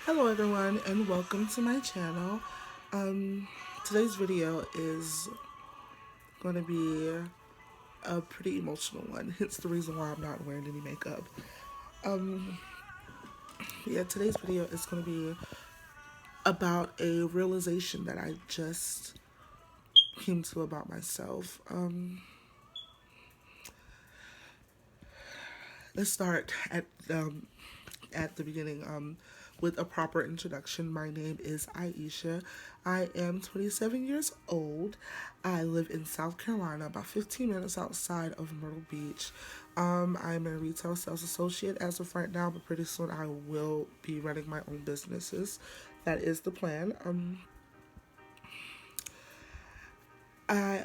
Hello everyone and welcome to my channel. Um, Today's video is going to be a pretty emotional one, hence the reason why I'm not wearing any makeup. Um, yeah, today's video is going to be about a realization that I just came to about myself. Let's start at the beginning with a proper introduction. My name is Aisha. I am 27 years old. I live in South Carolina, about 15 minutes outside of Myrtle Beach. I'm a retail sales associate as of right now, but pretty soon I will be running my own businesses. That is the plan. I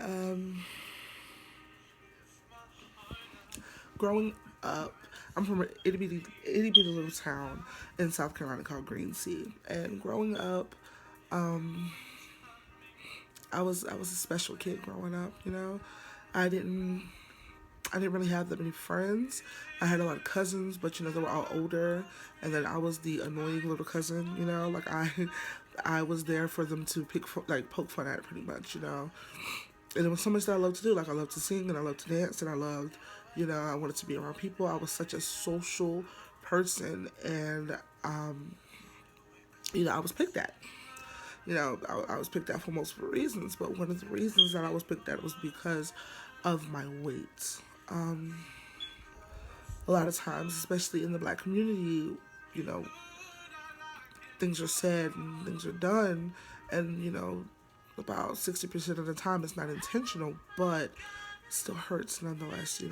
Growing up, I'm from an itty bitty little town in South Carolina called Greensea. And growing up, I was a special kid growing up. I didn't I didn't really have that many friends. I had a lot of cousins, but they were all older, and then I was the annoying little cousin. Like I was there for them to poke fun at, pretty much. And there was so much that I loved to do. Like I loved to sing and I loved to dance and I loved, I wanted to be around people. I was such a social person, and I was picked at. I was picked at for multiple reasons, but one of the reasons that I was picked at was because of my weight. A lot of times, especially in the black community, you know, things are said and things are done, and about 60% of the time it's not intentional, but it still hurts nonetheless. We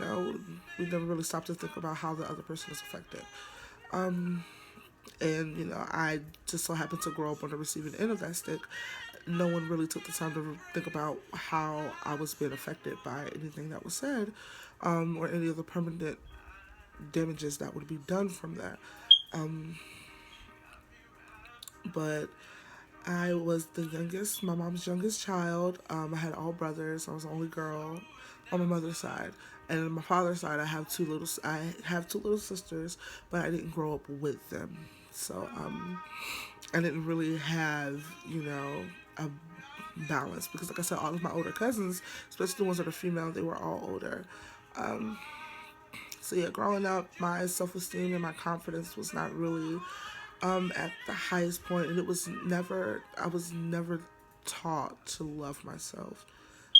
never really stop to think about how the other person is affected. And I just so happened to grow up on the receiving end of that stick. No one really took the time to think about how I was being affected by anything that was said, or any of the permanent damages that would be done from that. But I was the youngest, my mom's youngest child. I had all brothers. I was the only girl on my mother's side, and on my father's side, I have two little sisters, but I didn't grow up with them. So I didn't really have a balance because, like I said, all of my older cousins, especially the ones that are female, they were all older. So yeah, growing up, my self-esteem and my confidence was not really at the highest point, and I was never taught to love myself,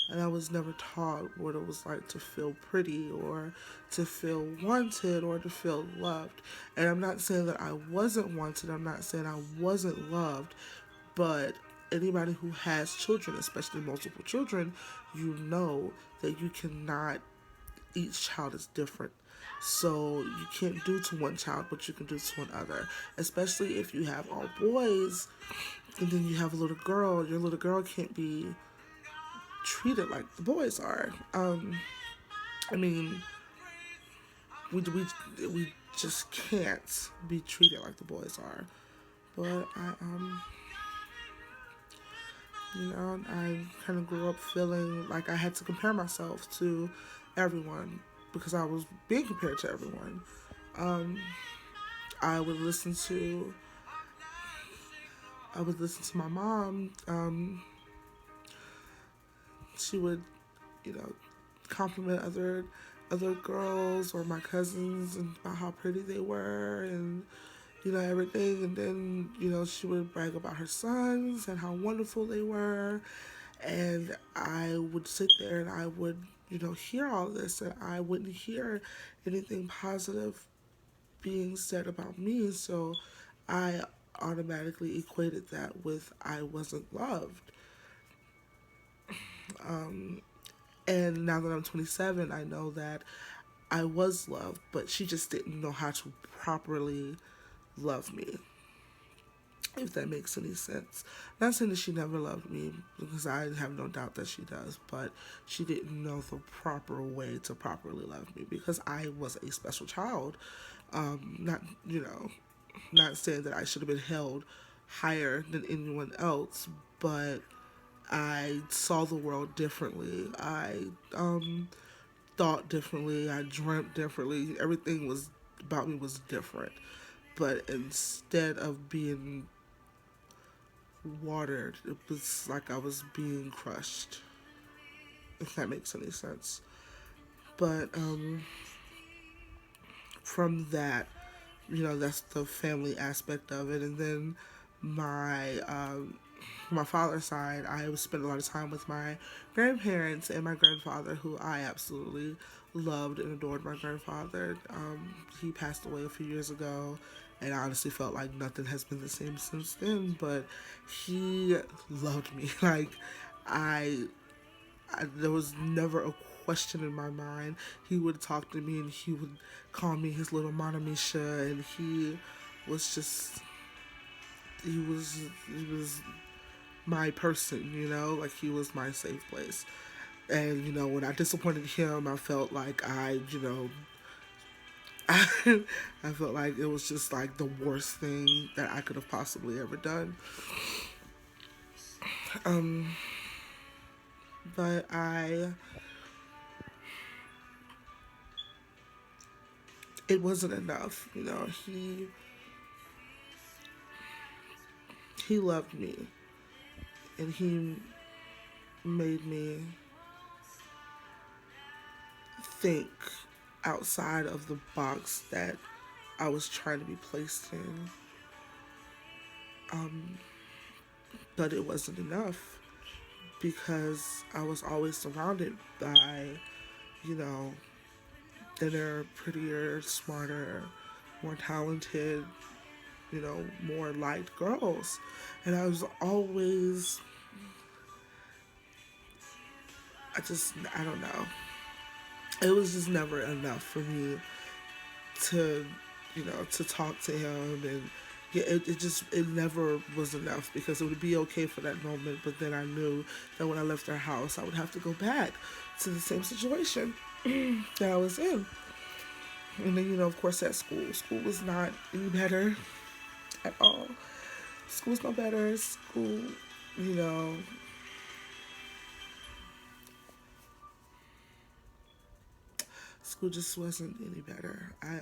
and I was never taught what it was like to feel pretty or to feel wanted or to feel loved. And I'm not saying that I wasn't wanted. I'm not saying I wasn't loved, but anybody who has children, especially multiple children, that you cannot, each child is different. So you can't do to one child what you can do to another. Especially if you have all boys and then you have a little girl, your little girl can't be treated like the boys are. I mean, we just can't be treated like the boys are. But I kind of grew up feeling like I had to compare myself to everyone because I was being compared to everyone. Um, I would listen to I would listen to my mom. She would, you know, compliment other girls or my cousins and about how pretty they were and everything. And then she would brag about her sons and how wonderful they were. And I would sit there and I would hear all this, and I wouldn't hear anything positive being said about me. So I automatically equated that with I wasn't loved. And now that I'm 27, I know that I was loved, but she just didn't know how to properly love me, if that makes any sense. Not saying that she never loved me, because I have no doubt that she does, but she didn't know the proper way to properly love me because I was a special child. Not, not saying that I should have been held higher than anyone else, but I saw the world differently. I thought differently. I dreamt differently. Everything was about me was different. but instead of being watered, it was like I was being crushed, if that makes any sense. But from that, that's the family aspect of it. And then my my father's side, I would spend a lot of time with my grandparents and my grandfather, who I absolutely loved and adored. My grandfather, he passed away a few years ago, and I honestly felt like nothing has been the same since then. But he loved me. Like I, there was never a question in my mind. He would talk to me and he would call me his little Monamisha, and he was just he was my person, like he was my safe place. And when I disappointed him, I felt like I felt like it was just like the worst thing that I could have possibly ever done. Um, but it wasn't enough. He loved me, and he made me think outside of the box that I was trying to be placed in. But it wasn't enough because I was always surrounded by, you know, thinner, prettier, smarter, more talented, more liked girls. And I was always, I don't know. It was just never enough for me to, to talk to him. And yeah, it never was enough because it would be okay for that moment. But then I knew that when I left our house, I would have to go back to the same situation that I was in. And then, of course, at school was not any better at all. School's no better. School, you know, school just wasn't any better. I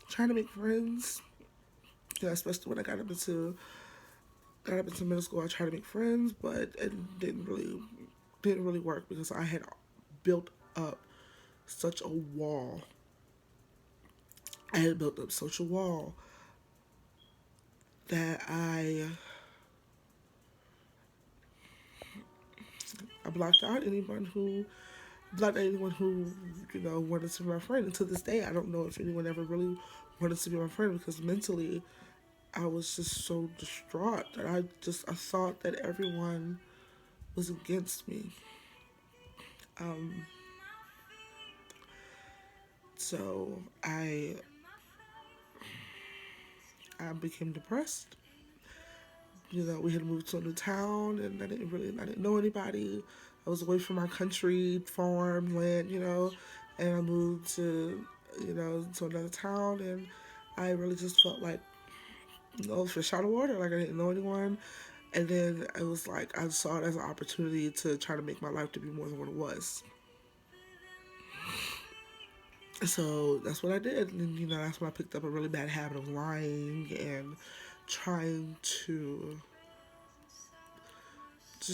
trying to make friends, especially when I got up into middle school. I tried to make friends, but it didn't really work because I had built up such a wall. I had built up such a wall that I blocked out anyone who wanted to be my friend. And to this day, I don't know if anyone ever really wanted to be my friend because mentally, I was just so distraught that I thought that everyone was against me. Um, so I became depressed. We had moved to a new town, and I didn't know anybody. I was away from my country, farm, land, and I moved to another town, and I really just felt like, fish out of water. Like I didn't know anyone, and then it was like I saw it as an opportunity to try to make my life to be more than what it was. So that's what I did, and that's when I picked up a really bad habit of lying and trying to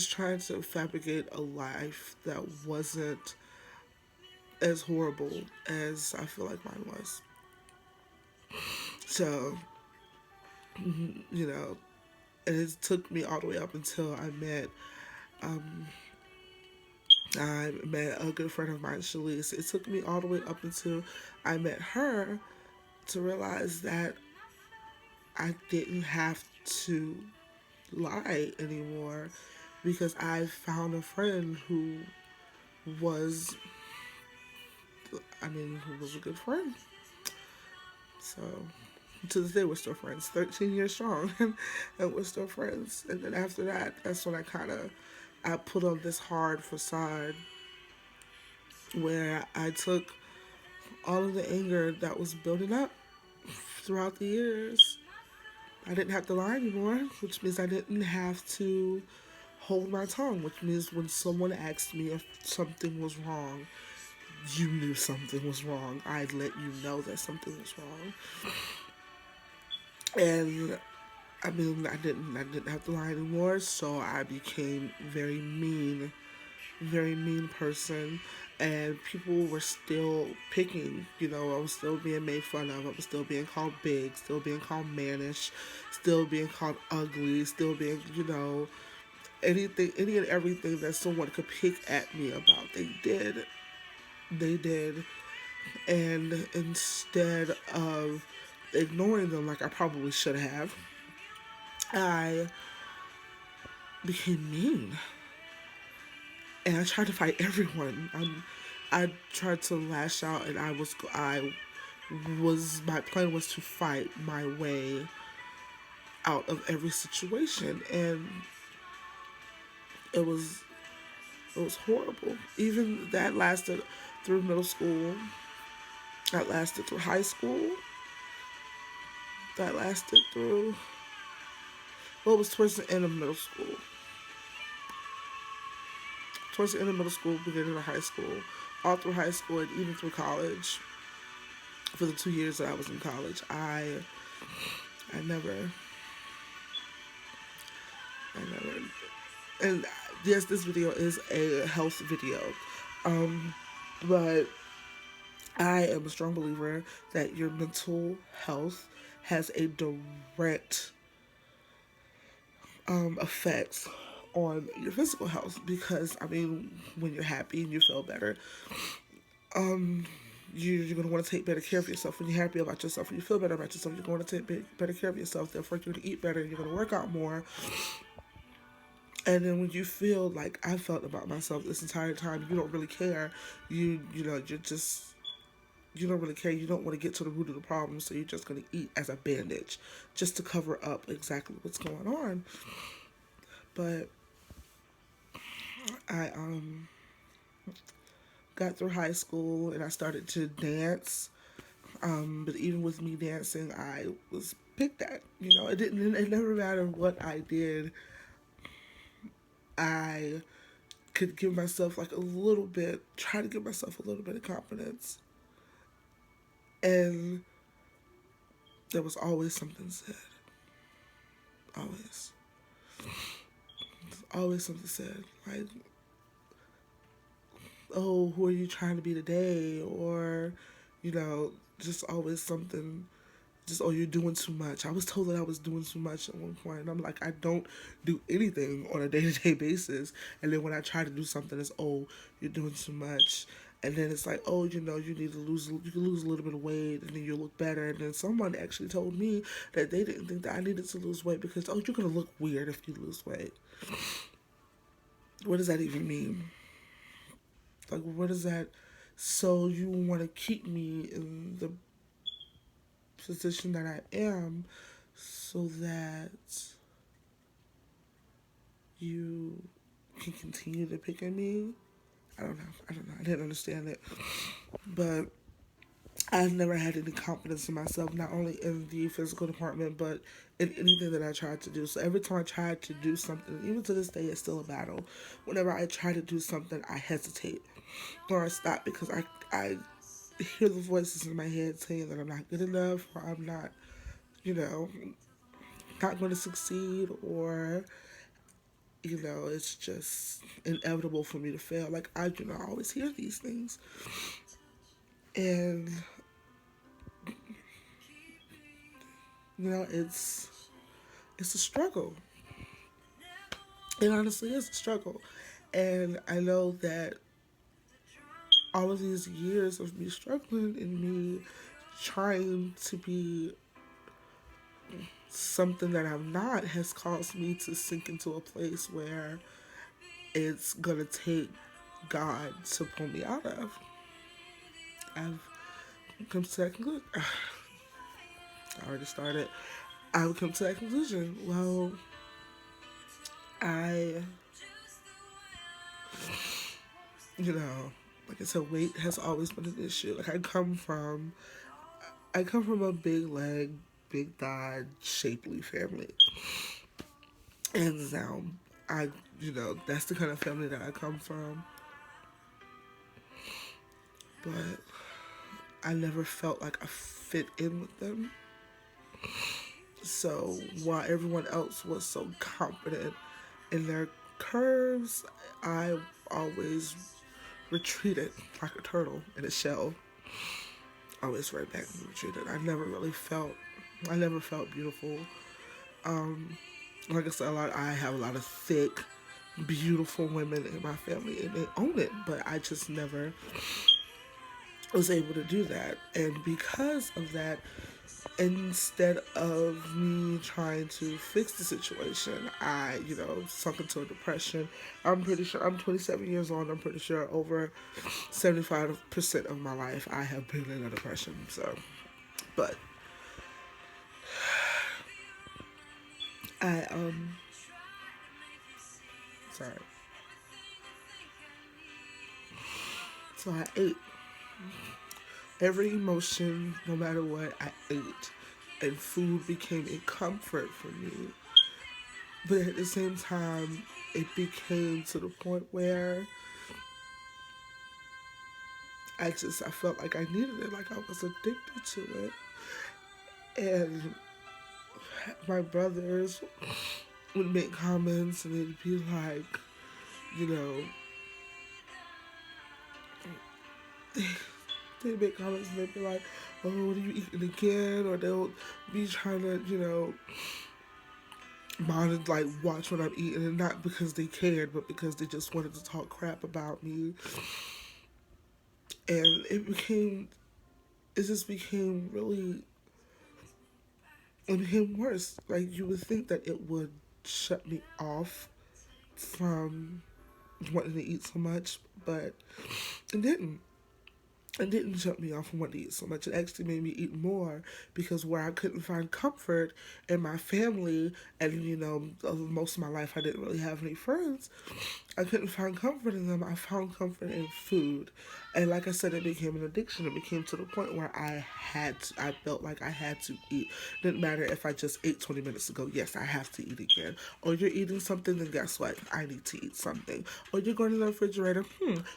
trying to fabricate a life that wasn't as horrible as I feel like mine was. So, you know, and it took me all the way up until um, I met a good friend of mine, Shalise. It took me all the way up until I met her to realize that I didn't have to lie anymore because I found a friend who was, who was a good friend. So to this day, we're still friends. 13 years strong, and we're still friends. And then after that, that's when I put on this hard facade where I took all of the anger that was building up throughout the years. I didn't have to lie anymore, which means I didn't have to hold my tongue, which means when someone asked me if something was wrong, you knew something was wrong. I'd let you know that something was wrong. And I mean, I didn't have to lie anymore, so I became very mean person, and people were still picking. You know, I was still being made fun of. I was still being called big, still being called mannish, still being called ugly, still being, anything, any and everything that someone could pick at me about. They did, and instead of ignoring them like I probably should have, I became mean, and I tried to fight everyone. I tried to lash out, and my plan was to fight my way out of every situation, and it was it was horrible. Even that lasted through middle school. That lasted through high school. That lasted through, well, it was towards the end of middle school. Towards the end of middle school, beginning of high school, all through high school, and even through college. For the 2 years that I was in college, I never, I never, and yes, this video is a health video, um, but I am a strong believer that your mental health has a direct effects on your physical health, because I mean, when you're happy and you feel better, you're going to want to take better care of yourself. When you're happy about yourself, when you feel better about yourself, you're going to take better care of yourself. Therefore, you're going to eat better, you're going to work out more. And then when you feel like I felt about myself this entire time, you don't really care. You don't really care. You don't want to get to the root of the problem, so you're just going to eat as a bandage, just to cover up exactly what's going on. But I got through high school and I started to dance. But even with me dancing, I was picked at. It never mattered what I did. I could give myself like try to give myself a little bit of confidence. And there was always something said. Always. Always something said. Like, oh, who are you trying to be today? Or, just always something, just, oh, you're doing too much. I was told that I was doing too much at one point, and I'm like, I don't do anything on a day-to-day basis. And then when I try to do something, it's, oh, you're doing too much. And then it's like, oh, you need to you can lose a little bit of weight, and then you'll look better. And then someone actually told me that they didn't think that I needed to lose weight because, oh, you're going to look weird if you lose weight. What does that even mean? Like, what is that? So you want to keep me in the position that I am so that you can continue to pick at me? I don't know. I didn't understand it. But I've never had any confidence in myself, not only in the physical department, but in anything that I tried to do. So every time I tried to do something, even to this day, it's still a battle. Whenever I try to do something, I hesitate or I stop because I hear the voices in my head saying that I'm not good enough, or I'm not, not going to succeed, or it's just inevitable for me to fail. Like, I do not always hear these things. And, it's a struggle. It honestly is a struggle. And I know that all of these years of me struggling and me trying to be something that I'm not has caused me to sink into a place where it's going to take God to pull me out of. I've come to that conclusion. I already started. I've come to that conclusion. Well, like I said, weight has always been an issue. Like, I come from a big leg, big thigh, shapely family. And now, that's the kind of family that I come from. but I never felt like I fit in with them. So while everyone else was so confident in their curves, I always retreated like a turtle in a shell. Always right back and retreated. I never felt beautiful. Like I said, I have a lot of thick, beautiful women in my family, and they own it. But I just never was able to do that, and because of that, instead of me trying to fix the situation, I, sunk into a depression. I'm pretty sure I'm 27 years old. I'm pretty sure over 75% of my life I have been in a depression. So, but I sorry. So I ate every emotion, no matter what. I ate, and food became a comfort for me. But at the same time, it became to the point where I felt like I needed it, like I was addicted to it. And my brothers would make comments and they'd be like, you know, they'd make comments and they'd be like, oh, what are you eating again? Or they'll be trying to, monitor, like watch what I'm eating, and not because they cared, but because they just wanted to talk crap about me. And it just became really, it became worse. Like, you would think that it would shut me off from wanting to eat so much, but it didn't. It didn't shut me off from wanting to eat so much. It actually made me eat more, because where I couldn't find comfort in my family, and most of my life I didn't really have any friends, I couldn't find comfort in them. I found comfort in food. And like I said, it became an addiction. It became to the point where I felt like I had to eat. Didn't matter if I just ate 20 minutes ago. Yes, I have to eat again. Or you're eating something, then guess what? I need to eat something. Or you're going to the refrigerator.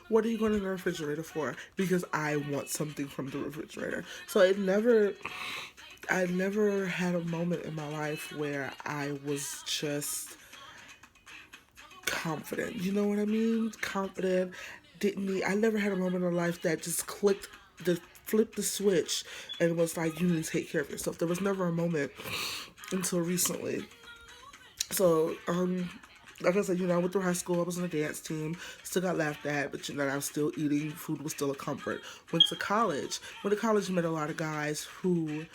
What are you going to the refrigerator for? Because I want something from the refrigerator. So I never had a moment in my life where I was just confident. You know what I mean? Confident. Didn't need. I never had a moment in life that just flipped the switch and was like, you need to take care of yourself. There was never a moment until recently. So, like I said, I went through high school. I was on a dance team. Still got laughed at, but I was still eating. Food was still a comfort. Went to college. Went to college, met a lot of guys who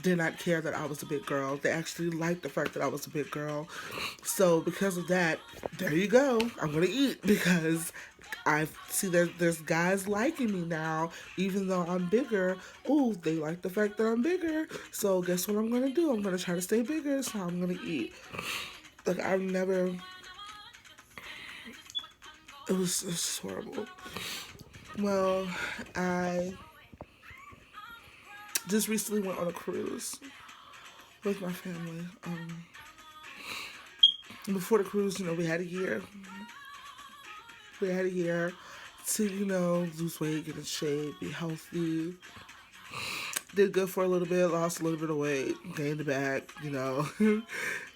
did not care that I was a big girl. They actually liked the fact that I was a big girl. So because of that, there you go. I'm gonna eat because I see there's guys liking me now, even though I'm bigger. Ooh, they like the fact that I'm bigger. So guess what I'm gonna do? I'm gonna try to stay bigger. So I'm gonna eat. Like, I've never. It was horrible. Well, I just recently went on a cruise with my family. Before the cruise, we had a year. We had a year to, lose weight, get in shape, be healthy. Did good for a little bit, lost a little bit of weight, gained it back,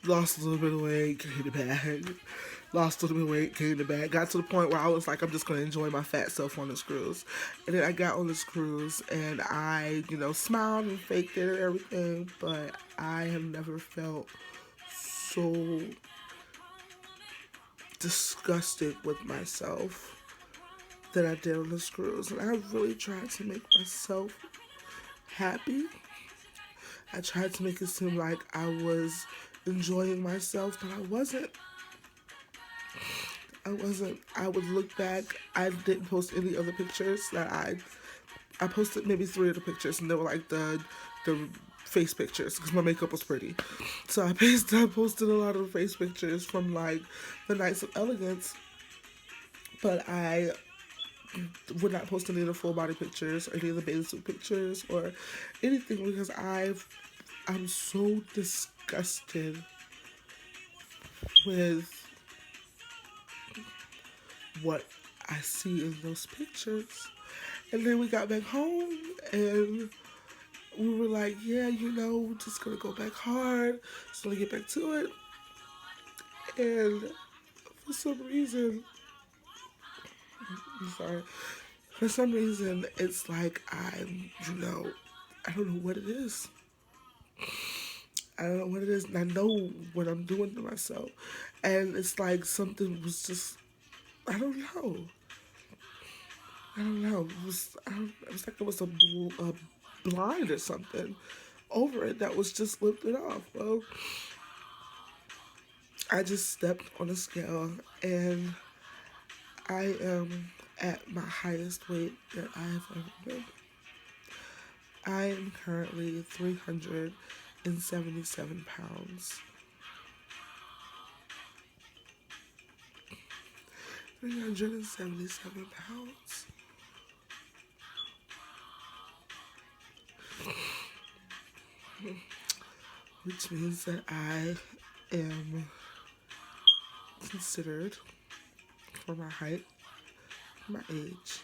lost a little bit of weight, gained it back. Lost a little bit of weight, gained it back. Got to the point where I was like, I'm just going to enjoy my fat self on this cruise. And then I got on this cruise and I, smiled and faked it and everything. But I have never felt so disgusted with myself that I did on this cruise. And I really tried to make myself happy. I tried to make it seem like I was enjoying myself, but I wasn't. I would look back. I didn't post any other pictures that I posted maybe 3 of the pictures, and they were like the face pictures because my makeup was pretty. So I posted a lot of face pictures from like the Nights of Elegance, but I would not post any of the full body pictures or any of the bathing suit pictures or anything because I'm so disgusted with what I see in those pictures. And then we got back home and we were like, yeah, we're just gonna go back hard, just gonna get back to it. And for some reason, I'm sorry, for some reason, it's like I don't know what it is. I don't know what it is, and I know what I'm doing to myself. And it's like something was just, I don't know. I don't know. It was like it was a blind or something over it that was just lifted off. Well, I just stepped on a scale and I am at my highest weight that I have ever been. I am currently 377 pounds. 377 pounds. Which means that I am considered, for my height, my age,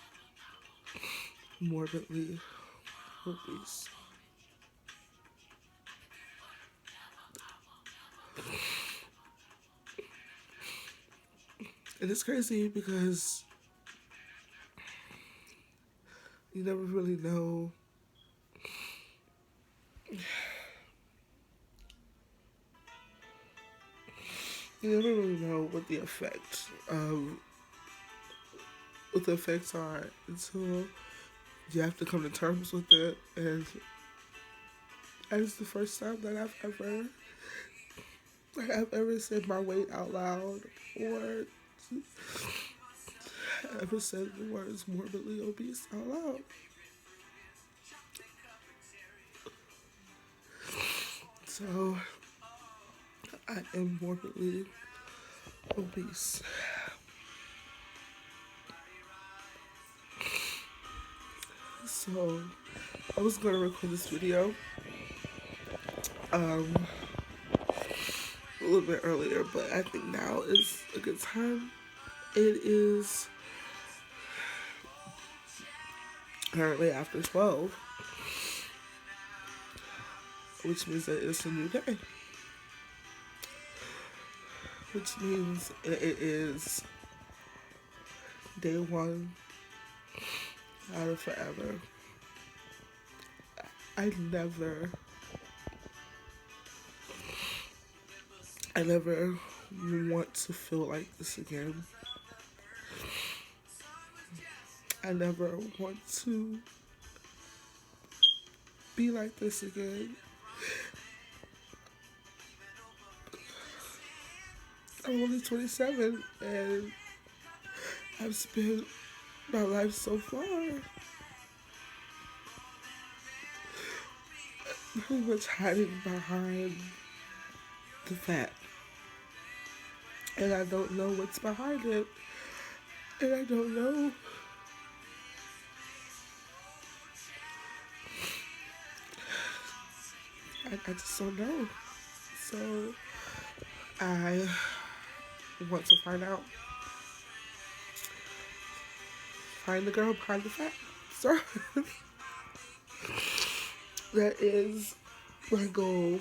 morbidly obese. And it's crazy because you never really know what the effects are until you have to come to terms with it. And it's the first time that I've ever said my weight out loud or ever said the words morbidly obese out loud. So I am morbidly obese. So I was gonna record this video a little bit earlier, but I think now is a good time. It is currently after 12, which means that it's a new day. Which means it is day 1 out of forever. I never want to feel like this again. I never want to be like this again. I'm only 27 and I've spent my life so far pretty much hiding behind the fat. And I don't know what's behind it. And I don't know I just don't know. So I want to find out. Find the girl behind the fat. So that is my goal.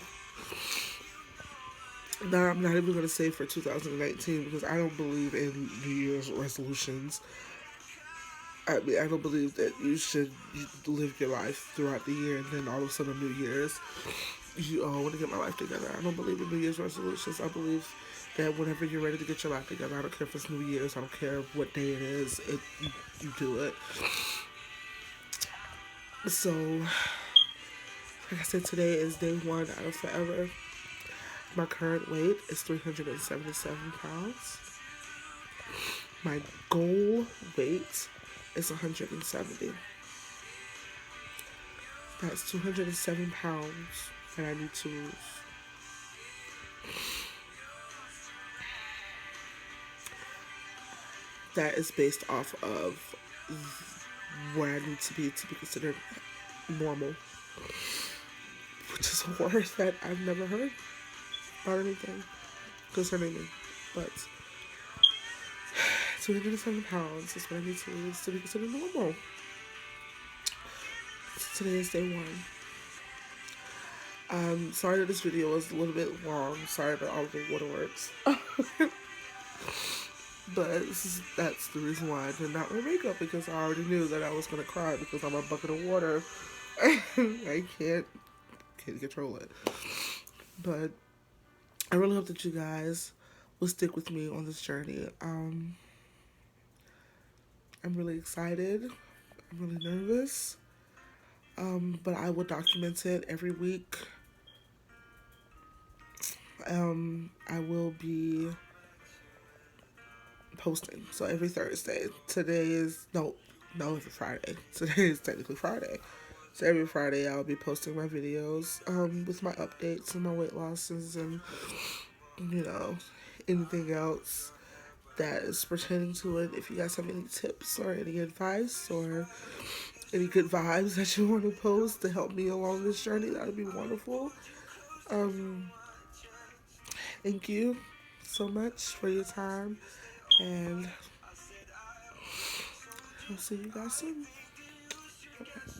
Now, I'm not even going to say for 2019 because I don't believe in New Year's resolutions. I mean, I don't believe that you should live your life throughout the year and then all of a sudden New Year's, I want to get my life together. I don't believe in New Year's resolutions. I believe that whenever you're ready to get your life together, I don't care if it's New Year's, I don't care what day it is, you do it. So, like I said, today is day 1 out of forever. My current weight is 377 pounds. My goal weight is 170. That's 207 pounds that I need to lose. That is based off of where I need to be considered normal. Which is a word that I've never heard about anything concerning me. But 207 pounds is what I need to lose to be considered normal. today is day one. Sorry that this video was a little bit long. Sorry about all the waterworks. But that's the reason why I did not wear makeup, because I already knew that I was going to cry because I'm a bucket of water. I can't control it. But I really hope that you guys will stick with me on this journey. I'm really excited. I'm really nervous. But I will document it every week. I will be posting. So every Thursday. Today is every Friday. Today is technically Friday. So every Friday I'll be posting my videos with my updates and my weight losses and anything else that is pertaining to it. If you guys have any tips or any advice or any good vibes that you want to post to help me along this journey, that would be wonderful. Thank you so much for your time, and I'll see you guys soon. Bye-bye.